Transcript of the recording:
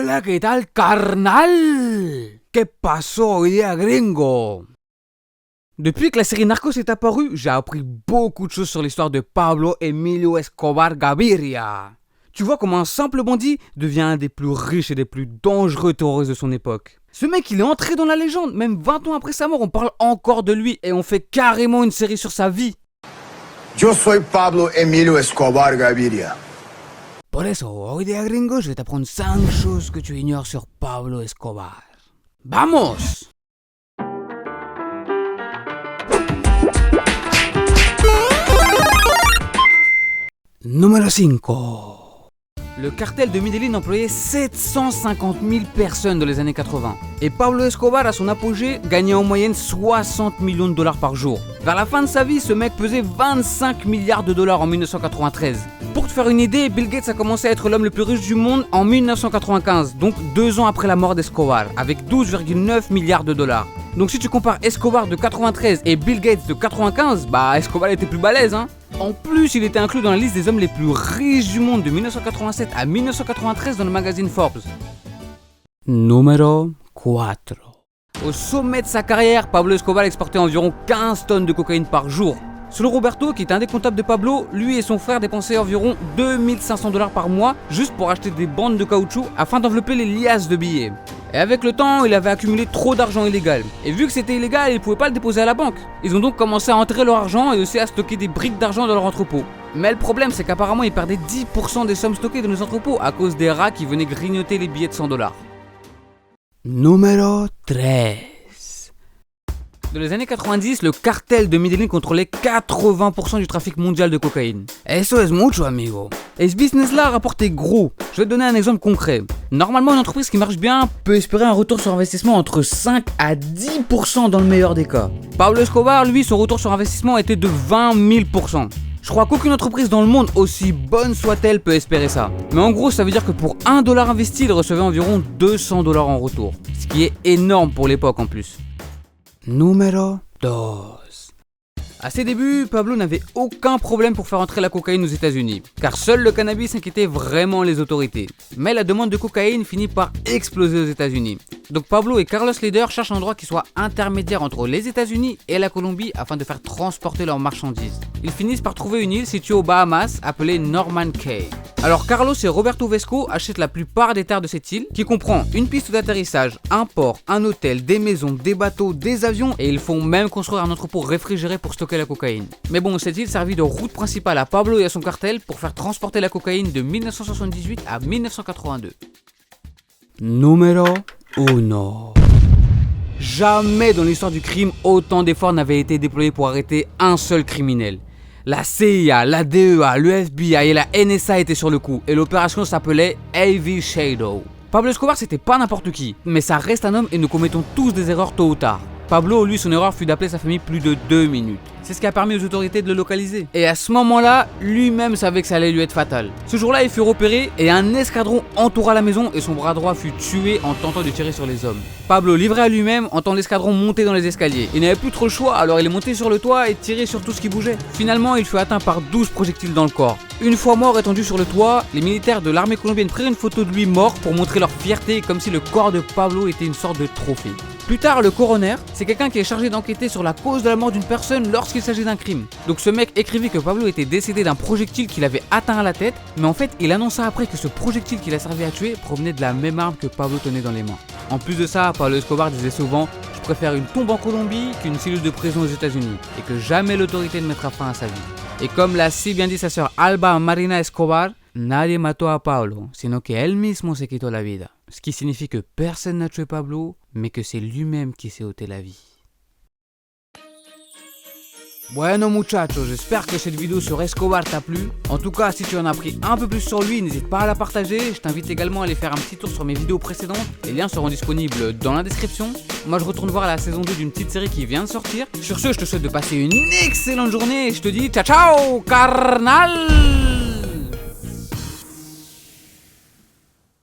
Hola, ¿qué tal, carnal? ¿Qué pasó hoy día, gringo? Depuis que la série Narcos est apparue, j'ai appris beaucoup de choses sur l'histoire de Pablo Emilio Escobar Gaviria. Tu vois comment un simple bandit devient un des plus riches et des plus dangereux terroristes de son époque. Ce mec, il est entré dans la légende. Même 20 ans après sa mort, on parle encore de lui et on fait carrément une série sur sa vie. Yo soy Pablo Emilio Escobar Gaviria. Por eso, hoy día, gringo, je vais t'apprendre 5 choses que tu ignores sur Pablo Escobar. ¡Vamos! Numéro 5. Le cartel de Medellín employait 750 000 personnes dans les années 80. Et Pablo Escobar, à son apogée, gagnait en moyenne 60 millions de dollars par jour. Vers la fin de sa vie, ce mec pesait 25 milliards de dollars en 1993. Pour te faire une idée, Bill Gates a commencé à être l'homme le plus riche du monde en 1995, donc 2 ans après la mort d'Escobar, avec 12,9 milliards de dollars. Donc si tu compares Escobar de 93 et Bill Gates de 95, bah Escobar était plus balèze, hein. En plus, il était inclus dans la liste des hommes les plus riches du monde de 1987 à 1993 dans le magazine Forbes. Numéro 4. Au sommet de sa carrière, Pablo Escobar exportait environ 15 tonnes de cocaïne par jour. Selon Roberto, qui est un des comptables de Pablo, lui et son frère dépensaient environ 2500 dollars par mois juste pour acheter des bandes de caoutchouc afin d'envelopper les liasses de billets. Et avec le temps, il avait accumulé trop d'argent illégal. Et vu que c'était illégal, ils ne pouvaient pas le déposer à la banque. Ils ont donc commencé à enterrer leur argent et aussi à stocker des briques d'argent dans leur entrepôt. Mais le problème, c'est qu'apparemment, ils perdaient 10% des sommes stockées dans les entrepôts à cause des rats qui venaient grignoter les billets de 100 dollars. Numéro 13. Dans les années 90, le cartel de Medellín contrôlait 80% du trafic mondial de cocaïne. Eso es mucho, amigo. Et ce business-là rapportait gros. Je vais te donner un exemple concret. Normalement, une entreprise qui marche bien peut espérer un retour sur investissement entre 5 à 10% dans le meilleur des cas. Pablo Escobar, lui, son retour sur investissement était de 20 000%. Je crois qu'aucune entreprise dans le monde, aussi bonne soit-elle, peut espérer ça. Mais en gros, ça veut dire que pour 1 dollar investi, il recevait environ 200 dollars en retour. Ce qui est énorme pour l'époque en plus. Numéro 2. À ses débuts, Pablo n'avait aucun problème pour faire entrer la cocaïne aux États-Unis, car seul le cannabis inquiétait vraiment les autorités. Mais la demande de cocaïne finit par exploser aux États-Unis. Donc Pablo et Carlos Leader cherchent un endroit qui soit intermédiaire entre les États-Unis et la Colombie afin de faire transporter leurs marchandises. Ils finissent par trouver une île située aux Bahamas appelée Norman Cay. Alors Carlos et Roberto Vesco achètent la plupart des terres de cette île, qui comprend une piste d'atterrissage, un port, un hôtel, des maisons, des bateaux, des avions, et ils font même construire un entrepôt réfrigéré pour stocker la cocaïne. Mais bon, cette île servit de route principale à Pablo et à son cartel pour faire transporter la cocaïne de 1978 à 1982. Numéro 1. Jamais dans l'histoire du crime, autant d'efforts n'avaient été déployés pour arrêter un seul criminel. La CIA, la DEA, le FBI et la NSA étaient sur le coup et l'opération s'appelait AV Shadow. Pablo Escobar, c'était pas n'importe qui, mais ça reste un homme et nous commettons tous des erreurs tôt ou tard. Pablo, lui, son erreur fut d'appeler sa famille plus de 2 minutes. C'est ce qui a permis aux autorités de le localiser. Et à ce moment-là, lui-même savait que ça allait lui être fatal. Ce jour-là, il fut repéré et un escadron entoura la maison et son bras droit fut tué en tentant de tirer sur les hommes. Pablo, livré à lui-même, entend l'escadron monter dans les escaliers. Il n'avait plus trop le choix, alors il est monté sur le toit et tiré sur tout ce qui bougeait. Finalement, il fut atteint par 12 projectiles dans le corps. Une fois mort étendu sur le toit, les militaires de l'armée colombienne prirent une photo de lui mort pour montrer leur fierté, comme si le corps de Pablo était une sorte de trophée. Plus tard, le coroner, c'est quelqu'un qui est chargé d'enquêter sur la cause de la mort d'une personne lorsqu'il s'agit d'un crime. Donc ce mec écrivit que Pablo était décédé d'un projectile qui l'avait atteint à la tête, mais en fait, il annonça après que ce projectile qui l'a servi à tuer provenait de la même arme que Pablo tenait dans les mains. En plus de ça, Pablo Escobar disait souvent « Je préfère une tombe en Colombie qu'une cellule de prison aux États-Unis » et que jamais l'autorité ne mettra fin à sa vie. Et comme l'a si bien dit sa sœur Alba Marina Escobar, Nadie mató a Pablo, sino que él mismo se quitó la vida. Ce qui signifie que personne n'a tué Pablo, mais que c'est lui-même qui s'est ôté la vie. Bueno muchachos, j'espère que cette vidéo sur Escobar t'a plu. En tout cas, si tu en as appris un peu plus sur lui, n'hésite pas à la partager. Je t'invite également à aller faire un petit tour sur mes vidéos précédentes. Les liens seront disponibles dans la description. Moi, je retourne voir la saison 2 d'une petite série qui vient de sortir. Sur ce, je te souhaite de passer une excellente journée et je te dis ciao ciao, carnal!